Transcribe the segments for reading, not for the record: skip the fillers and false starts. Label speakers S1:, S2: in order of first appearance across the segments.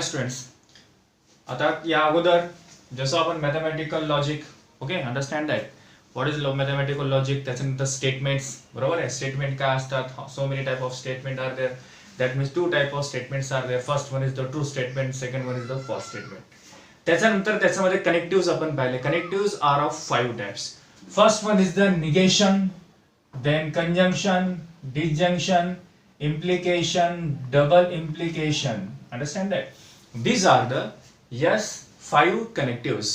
S1: हाय students, आता या अगोदर जसं आपण mathematical logic okay understand that what is mathematical logic, त्याच्यानंतर स्टेटमेंट्स बरोबर आहे. स्टेटमेंट काय असतात, so many type of statement are there. That means two type of statements are there. First one is the true statement, second one is the false statement. त्याच्यानंतर त्याच्यामध्ये connectives आपण पाहिले. Connectives are of 5 types. First one is the negation, then conjunction, disjunction, implication, double implication. Understand that? These are the 5 connectives.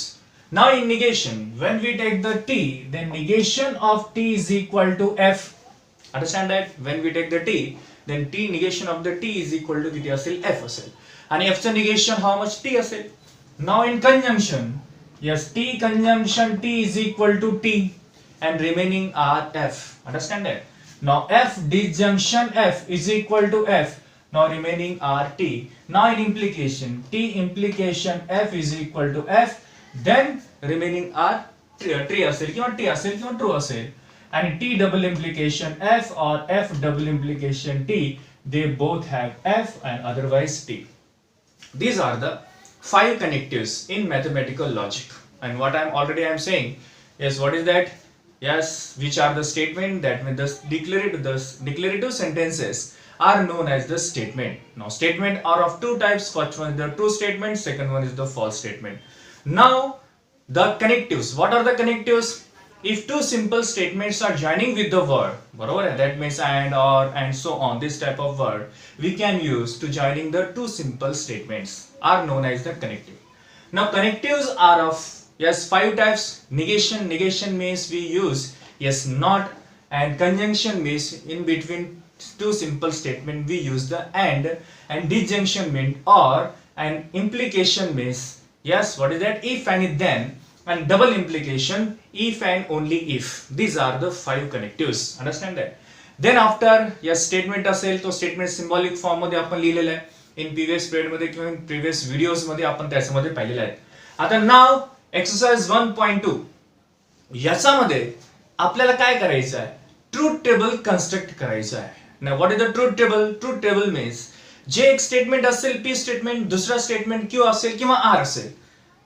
S1: Now in negation, when we take the t, then negation of t is equal to f. Understand that? When we take the t, then t negation of the t is equal to किती असेल, f असेल. आणि f चं negation how much, t असेल. Now in conjunction, yes, t conjunction t is equal to t and remaining are f. Understand that? Now f disjunction f is equal to f. Now remaining are t. Now in implication, t implication f is equal to f. Then remaining are true असेल किंवा t असेल किंवा true असेल. And t double implication f or f double implication t, they both have f and otherwise t. These are the 5 connectives in mathematical logic. And what I am saying is, what is that? Yes, which are the statement that mean the declarative sentences are known as the statement. Now statement are of 2 types. First one is the true statement, second one is the false statement. Now the connectives. What are the connectives? If 2 simple statements are joining with the word, that means and, or, and so on, this type of word we can use to joining the 2 simple statements are known as the connective. Now connectives are of 5 types. Negation means we use not, and conjunction means in between 2 simple statement we use the and disjunction means or, and implication means what is that, if and then, and double implication if and only if. These are the 5 connectives. Understand that? Then after statement असेल तो statement symbolic form मध्ये आपण लिहिलेला आहे. in previous period मध्ये किंवा previous videos मध्ये आपण त्याच्यामध्ये पाहिलेला आहे. आता now एक्सरसाइज 1.2 याच्यामध्ये आपल्याला काय करायचं आहे, ट्रूथ टेबल कन्स्ट्रक्ट करायचं आहे. Now what is the truth table? Truth table means जे एक स्टेटमेंट असेल पी स्टेटमेंट, दुसरा स्टेटमेंट क्यू असेल किंवा आर असेल,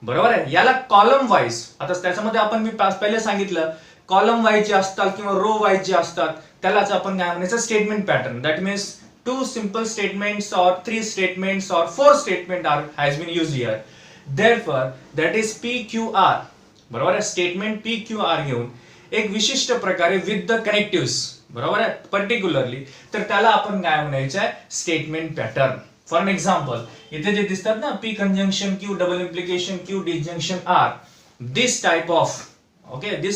S1: बरोबर आहे. याला कॉलम वाईज, आता त्याच्यामध्ये आपण मी पहिले सांगितलं कॉलम वाईज जे असतात किंवा रो वाईज जे असतात त्यालाच आपण काय म्हणायचं, statement pattern. That means 2 simple statements or 3 statements or 4 statement are has been used here. Therefore that is PQR, बरोबर आहे. स्टेटमेंट PQR घेऊन एक विशिष्ट प्रकारे विथ द कनेक्टिव्स, बरोबर आहे, पर्टिक्युलरली, तर त्याला आपण काय म्हणायचं आहे, statement pattern. For an example इथे जे दिसतात ना, P conjunction Q, double implication Q, disjunction R, this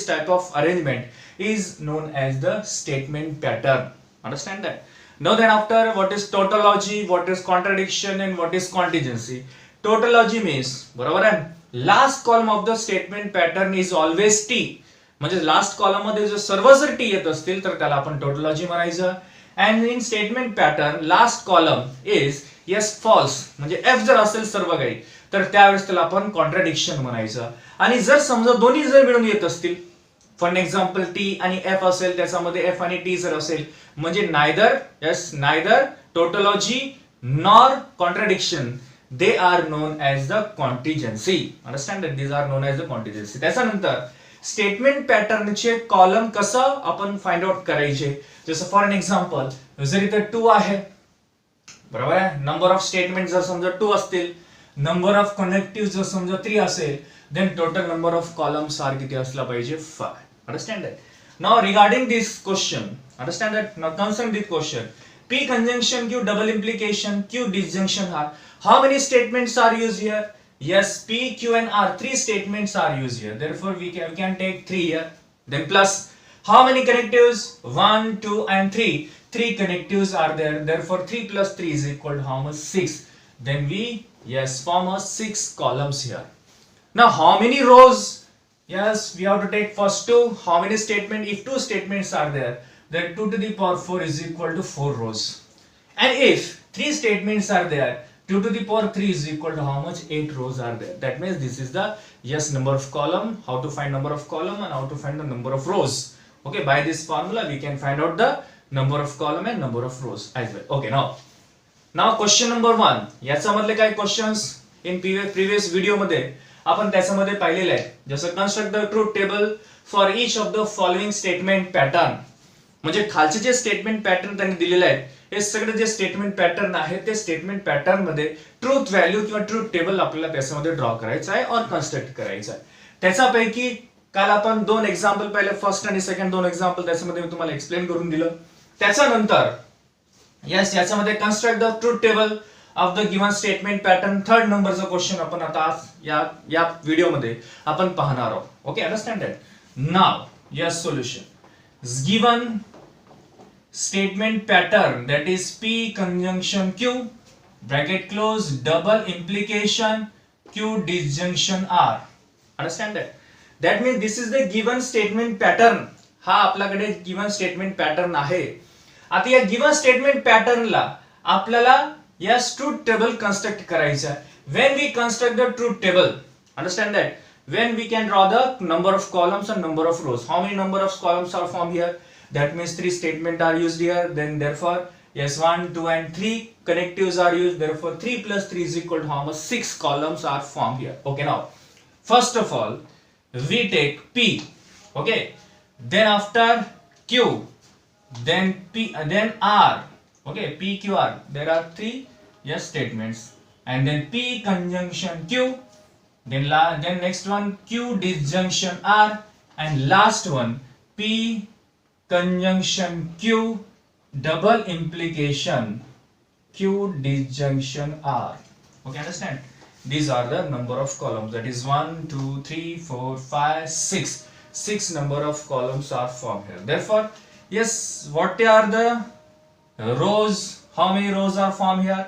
S1: type of arrangement is known as the statement pattern. Understand that? Now then after, what is tautology, what is contradiction, and what is contingency? Tautology means, बरोबर आहे, last column of the statement pattern is always T. म्हणजे last column मध्ये जर सर्व जर T येत असतील तर त्याला आपण टोटोलॉजी म्हणायचं. And in statement pattern last column is false, म्हणजे एफ जर असेल सर्व काही तर त्यावेळेस त्याला आपण कॉन्ट्राडिक्शन म्हणायचं. आणि जर समजा दोन्ही जर मिळून येत असतील, फॉर एक्झाम्पल टी आणि एफ असेल, त्याच्यामध्ये एफ आणि टी जर असेल, म्हणजे neither tautology nor contradiction, they are known as the contingency. Understand that? These are known as the contingency. त्याच्यानंतर स्टेटमेंट पॅटर्नचे कॉलम कसं आपण फाइंड आउट करायचे, जसं फॉर एन एक्झाम्पल जर इथे 2 आहे, बरोबर आहे, नंबर ऑफ स्टेटमेंट जर समजा 2 असतील, नंबर ऑफ कनेक्टिव्ह जर समजा 3 असेल, then total number of columns are किती असला पाहिजे, 5. Understand that? Now regarding this question, understand that? Now concern this question, P conjunction Q, double implication Q, disjunction R. How many statements are used here? Yes, P, Q and R, 3 statements are used here. Therefore we can take 3 here. Then plus how many connectives? 1, 2 and 3. 3 connectives are there. Therefore 3 plus 3 is equal to how much? 6. Then we form a 6 columns here. Now how many rows? Yes, we have to take first 2. How many statements? If 2 statements are there, then 2 to the power 4 is equal to 4 rows. And if 3 statements are there, 2 to the power 3 is equal to how much? 8 rows are there. That means this is the number of column. How to find number of column and how to find the number of rows. Okay, by this formula we can find out the number of column and number of rows as well. Okay, now now question number 1 याच्यामधले काय questions in previous video मध्ये आपण त्याच्यामध्ये पाहिलेले आहेत जसं construct the truth table for each of the following statement pattern म्हणजे खालचे जे statement pattern त्यांनी दिलेले आहेत हे सगळे जे स्टेटमेंट पॅटर्न आहेत ते स्टेटमेंट पॅटर्न मध्ये ट्रूथ व्हॅल्यू किंवा ट्रूथ टेबल आपल्याला त्याच्यामध्ये ड्रॉ करायचं आहे और कन्स्ट्रक्ट करायचं आहे त्याच्यापैकी काल आपण दोन एक्झाम्पल पाहिले फर्स्ट आणि सेकंड दोन एक्झाम्पल त्याच्यामध्ये मी तुम्हाला एक्सप्लेन करून दिलं त्याच्यानंतर यस याच्यामध्ये construct the truth table of the given statement pattern third नंबरचा क्वेश्चन आपण आता आज या व्हिडिओ मध्ये आपण पाहणार आहोत okay understand that now yes solution given statement pattern that is P conjunction Q bracket close double implication Q disjunction R understand that means this is the given statement pattern हा आपल्याकडे given statement pattern आहे आता या given statement pattern ला आपल्याला या truth table construct करायचा आहे when we construct the truth table understand that when we can draw the number of columns and number of rows how many number of columns are formed here that means 3 statements are used here then therefore yes 1 2 and 3 connectives are used therefore 3 plus 3 is equal to how much 6 columns are formed here okay now first of all we take P okay then after Q then P then R okay P Q R there are 3 yes statements and then P conjunction Q then next one Q disjunction R and last one P conjunction Q double implication Q disjunction R okay understand these are the number of columns that is 1 2 3 4 5 6 number of columns are formed here therefore yes what are the rows how many rows are formed here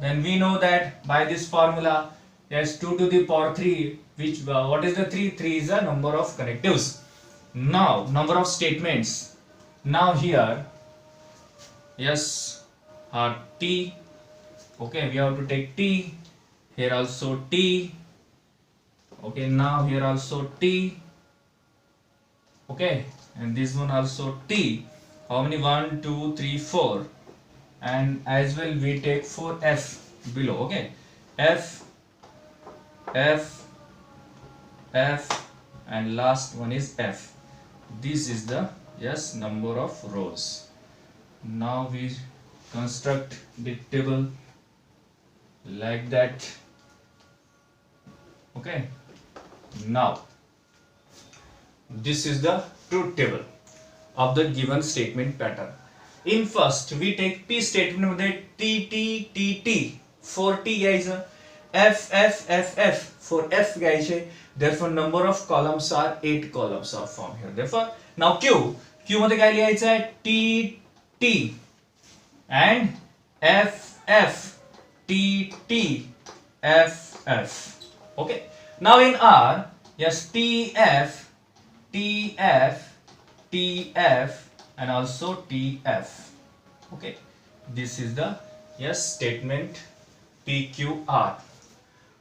S1: then we know that by this formula yes 2 to the power 3 which what is the 3 is the number of connectives now number of statements now here yes T okay we have to take T here also T okay now here also T okay and this one also T how many 1 2 3 4 and as well we take 4 F below okay F and last one is F this is the yes number of rows now we construct the table like that okay now this is the truth table of the given statement pattern in first we take P statement मध्ये T 4T घ्यायचं F for F घ्यायचे therefore number of columns are 8 columns are formed here therefore now Q मध्ये काय लिहायचं आहे T and F T F okay now in R yes TF and also TF okay this is the yes statement PQR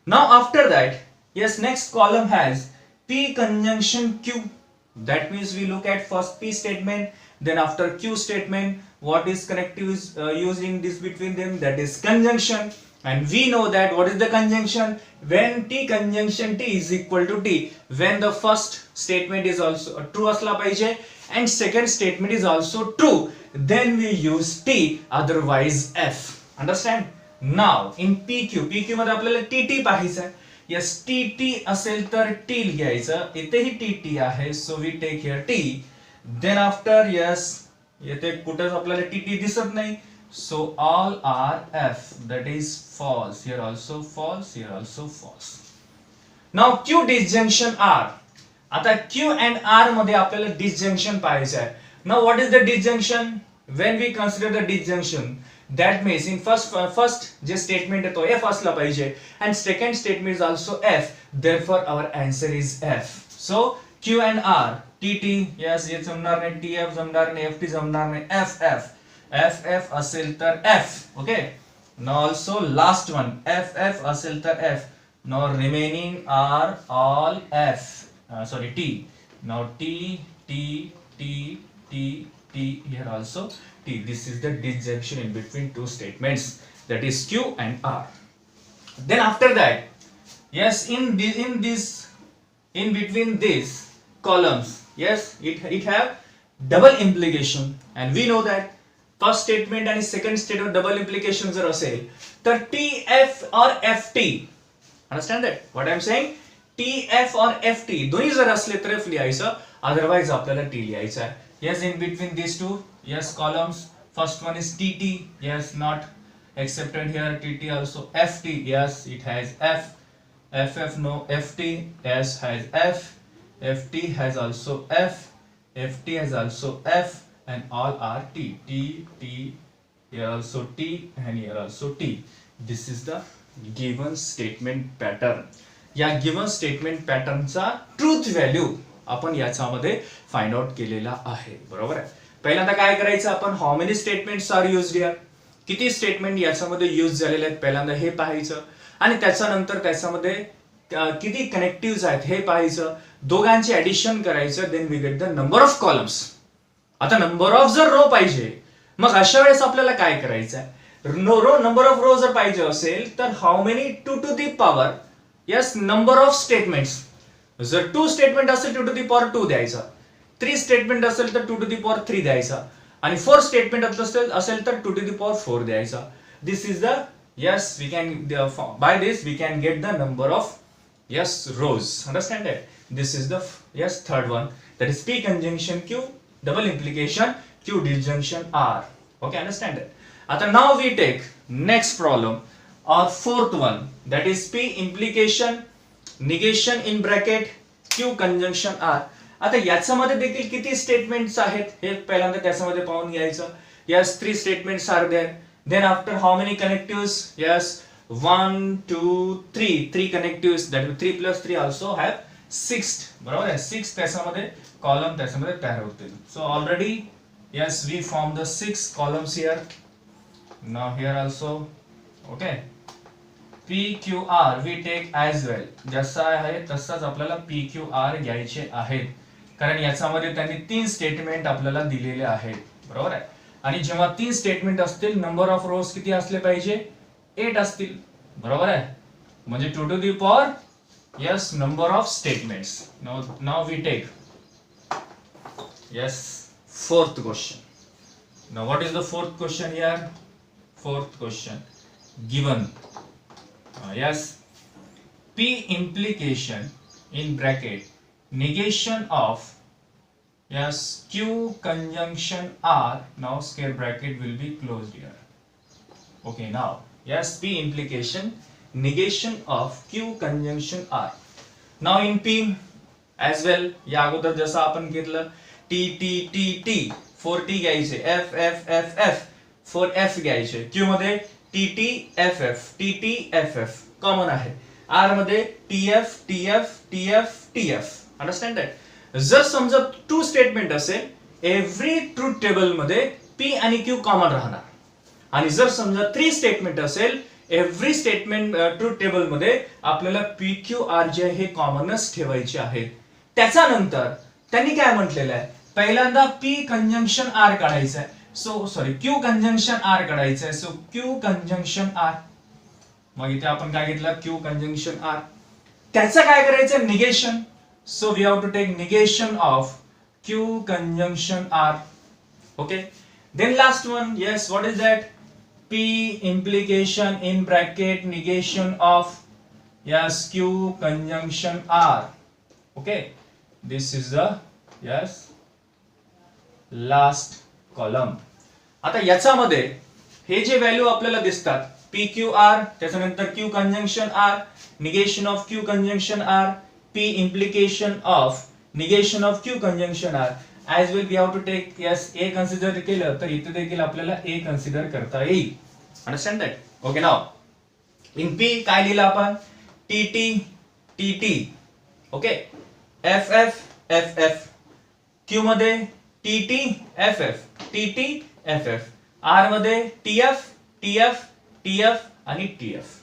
S1: now after that yes next column has P conjunction Q that means we look at first P statement then after Q statement what is connective is using this between them that is conjunction and we know that what is the conjunction when T conjunction T is equal to T when the first statement is also true असला पाहिजे and second statement is also true then we use T otherwise F understand now in PQ मध्ये आपल्याला TT पाहायचं आहे yes TT असेल तर T घ्यायचं इथेही TT आहे so we take here T then after yes येथे कुठेच आपल्याला TT दिसत नाही so all are F that is false here also false now Q disjunction R आता Q and R मध्ये आपल्याला disjunction पाहायचं आहे now what is the disjunction when we consider the disjunction that means in first J statement आहे तो F असला पाहिजे and second statement is also F therefore our answer is F so Q and R TT yes हे जमणार नाही TF जमणार नाही FT जमणार नाही FF असेल तर F okay now also last one FF असेल तर F now remaining are all F sorry T now T here also T this is the disjunction in between two statements that is Q and R. Then after that, yes, in between these columns, yes, it have double implication, and we know that first statement आणि second statement double implication जर असेल तर TF or FT, understand that what I am saying, TF or FT दोन्ही जर असले तर F लिहायचं, otherwise आपल्याला T लिहायचं आहे. Yes, in between these two, yes, columns, first one is TT, yes, not accepted here, TT also, FT, yes, it has F, FF no, FT, S has F, FT has also F, FT has also F, and all are T, here also T, and here also T. This is the given statement pattern. या given statement pattern चा truth value आपण याच्यामध्ये find out केलेला आहे, बरोबर आहे. पहिल्यांदा काय करायचं आपण, how many statements are used here, किती स्टेटमेंट याच्यामध्ये यूज झालेले आहेत पहिल्यांदा हे पाहायचं, आणि त्याच्यानंतर त्याच्यामध्ये किती कनेक्टिव्ह आहेत हे पाहायचं, दोघांचे ऍडिशन करायचं, then we get the number of columns. आता नंबर ऑफ जर रो पाहिजे, मग अशा वेळेस आपल्याला काय करायचं आहे, नंबर ऑफ रो जर पाहिजे असेल तर how many 2 to the power, yes, number of statements. जर 2 स्टेटमेंट असेल 2 to the power 2 द्यायचा, 3 स्टेटमेंट असेल तर 2 to the power 3 द्यायचा, आणि 4 स्टेटमेंट असेल तर 2 to the power 4 द्यायचा. This is the, yes, we can, by this we can get the number of, yes, rows. Understand that? This is the, yes, third one, that is P conjunction Q, double implication Q disjunction R. Okay, understand that? आता now we take next problem or fourth one, that is P implication negation in bracket Q conjunction R. आता याच्यामध्ये देखील किती statements आहेत हे पहिल्यांदा त्याच्यामध्ये पाहून घ्यायचं. Yes, 3 statements are there. Then after how many connectives? Yes, 1, 2, 3 connectives, that is 3 plus 3 also have 6, बरोबर आहे. 6 त्याच्यामध्ये कॉलम त्याच्यामध्ये तयार होतील. So already, yes, we form the 6 columns here. Now here also, okay, PQR we take as well. जसा आहे तसाच आपल्याला PQR घ्यायचे आहेत, कारण याच्यामध्ये त्यांनी 3 स्टेटमेंट आपल्याला दिलेले आहेत, बरोबर आहे. आणि जेव्हा 3 स्टेटमेंट असतील, नंबर ऑफ रोज किती असले पाहिजे, 8 असतील, बरोबर आहे. म्हणजे 2 to the power, yes, number of statements. Now we take, yes, fourth question. Now what is the fourth question here? Fourth question given, yes, P implication in bracket negation of, yes, Q conjunction R. Now square bracket will be closed here. Okay, now, yes, P implication negation of Q conjunction R. Now in P as well, या अगोदर जसं आपण घेतलं T T T T, 4T घ्यायचे, F F F F, 4F घ्यायचे, Q मध्ये TT FF, TT FF common आहे, R मध्ये TF TF TF TF. Understand that? जर समजा 2 स्टेटमेंट असेल, एव्हरी ट्रूथ टेबल मध्ये P आणि Q कॉमन राहणार, आणि जर समजा 3 स्टेटमेंट असेल, एव्हरी स्टेटमेंट ट्रूथ टेबल मध्ये आपल्याला PQR जे हे कॉमनच ठेवायचे आहेत. त्याच्यानंतर त्यांनी काय म्हटलेलं आहे, पहिल्यांदा P कंजंक्शन R काढायचं आहे, so sorry Q conjunction R काढायचं आहे, सो Q कंजंक्शन R. मग इथे आपण काय घेतलं, Q कंजंक्शन R. त्याचं काय करायचं, negation. So we have to take negation of Q conjunction R. Okay. Then last one, yes, what is that? P implication in bracket negation of, yes, Q conjunction R. Okay. This is the, yes, last column. आता याच्यामध्ये हे जे value आपल्याला दिसतात, PQR, त्याच्यानंतर Q conjunction R, negation of Q conjunction R, P implication of negation of Q conjunction R, as well we have to take, yes, A consider केलं तर इथे देखील आपल्याला A consider करता येईल. Understand that? Okay, now in P काय लिहिलं आपण, TT TT, okay, FF FF, Q मध्ये TT FF TT FF, R मध्ये TF TF TF आणि TF.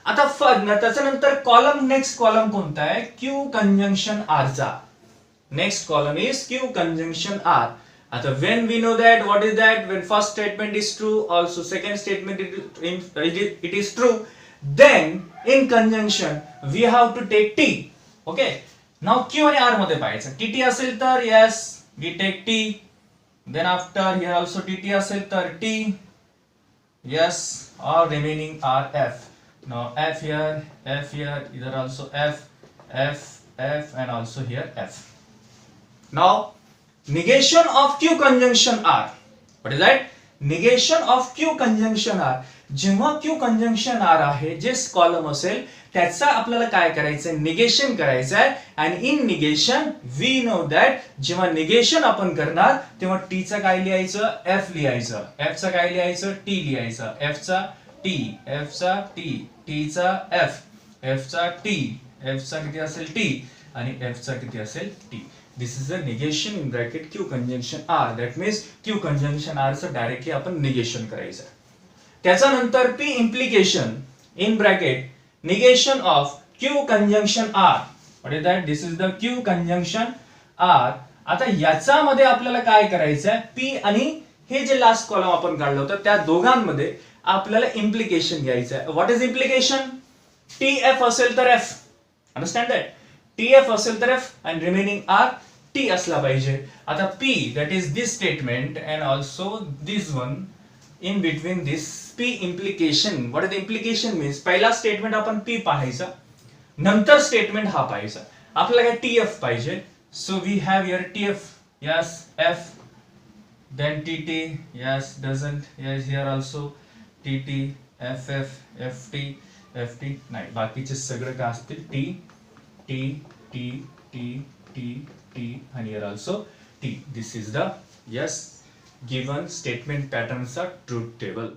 S1: आता त्याच्यानंतर कॉलम, नेक्स्ट कॉलम कोणता आहे, Q कंजंक्शन R चा. Next column is Q conjunction R. आता when we know that, what is that? When first statement is true, also second statement it is true, then in conjunction we have to take T. Okay, now Q आणि R मध्ये पाहायचं. TT असेल तर yes we take T, then after here also TT असेल तर T, yes, or remaining are F. Now F here, either also F, and also here F. Now negation of Q conjunction R. What is that? Negation of Q conjunction R. जेव्हा Q conjunction R आहे, जे column असेल त्याचा आपल्याला काय करायचंय, negation करायचंय. आणि इन negation we know that जेव्हा निगेशन आपण करणार तेव्हा T चा काय लिहायचं, F लिहायचं. F चा काय लिहायचं, T लिहायचं. F चा T, T चा F, F चा T, F चा किती असेल T आणि F चा किती असेल T. This is the negation in bracket Q conjunction R. That means Q conjunction R चं डायरेक्टली आपण निगेशन करायचं. त्याच्यानंतर P implication in bracket negation of Q conjunction R. What is that? This is the Q conjunction R. आता याच्यामध्ये आपल्याला काय करायचंय, P आणि हे जे लास्ट कॉलम आपण काढलं होतं त्या दोघांमध्ये आपल्याला इम्प्लिकेशन घ्यायचं आहे. What is implication? TF असेल तर F. Understand that? TF असेल तर F and remaining R T असला पाहिजे. आता P, that is this statement and also this one, in between this P implication. What is the implication means? पहिला statement आपण P पाहायचा, नंतर स्टेटमेंट हा पाहायचा. आपल्याला काय TF पाहिजे. So we have here TF, yes, F, then TT, yes, doesn't, yes, here also TT, FF, FT नाही, बाकीचे सगळे काय असतील T and here also T. This is the yes given statement pattern's truth table.